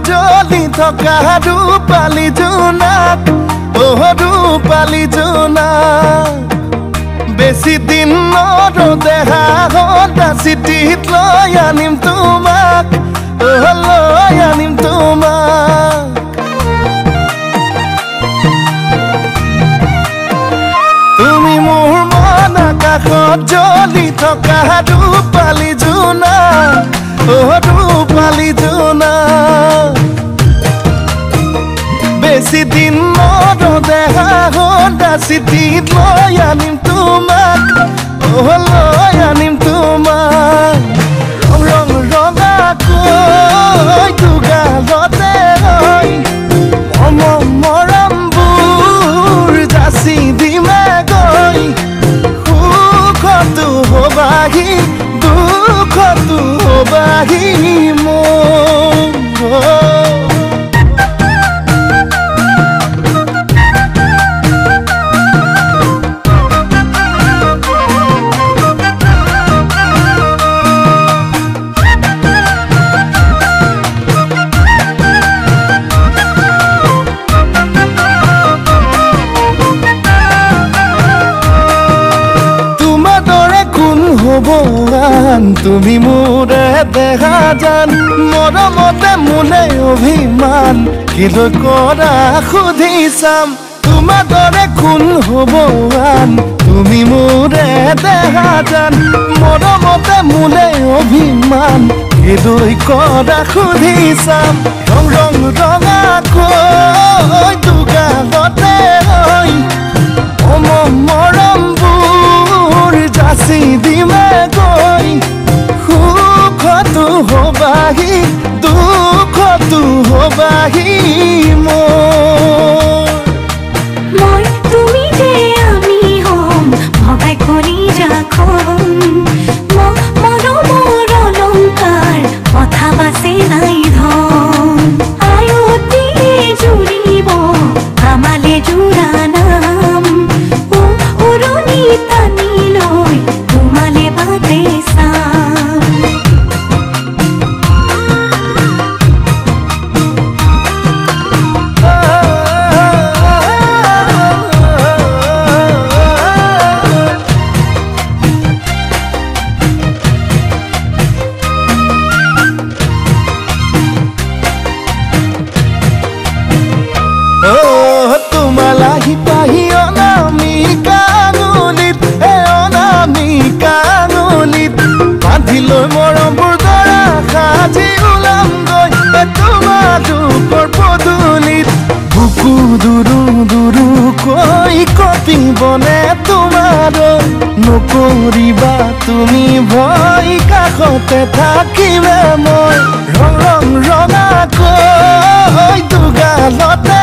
জলি থকা ৰূপালী জোনাক ৰূপালী জোনাক বেছি দিন নৰদেহা সদা চিঠিত লৈ আনিম তোমাক লৈ আনিম তোমাক তুমি মোৰ মন আকাশত জ্বলি থকা ৰূপালী জোনাক ৰূপালী জোনাক বেছি দিন নৰদেহা সদা চিঠিত লৈ আনিম তোমাক লৈ আনিম তোমাক ৰং ৰং ৰঙাকৈ দুগালতে মৰমবোৰ যাচি দিমে গৈ সুখতো হবাহি দুখতো হবাহি মোৰ তুমি মোৰে দেখা জান মৰমতে মোলে অভিমান কিলৈ কৰা সুধি চাম তোমাৰ দৰে কোন হ'ব আন তুমি মোৰে দেখা জান মৰমতে মোলে অভিমান কিলৈ কৰা সুধি চাম ৰং ৰং ৰঙাকৈ দুগালতে মৰমবোৰ যাচি দিমে গৈ সুখতো হবাহি দুখতো হবাহি মই তুমি যে আমি হম ভগাই কৰি ৰাখম মৰমৰ অলংকাৰ কথা বাচে নাই ধন আয়তি জুৰিব আমালে জোৰা নাম উৰণি টানি লৈ তোমালে বাটে চাম তোমালাহি পাহি অনামিকা আঙুলিত অনামিকা আঙুলিত বান্ধি লৈ মৰমবোৰ দৰা সাজি ওলাম গৈ তোমাৰ দুখৰ পদূলিত বুকু দুৰু দুৰুকৈ কঁপিবনে তোমাৰ নকৰিবা তুমি ভয় কাষতে থাকিবে মই ৰং ৰং ৰঙাকৈ দুগালতে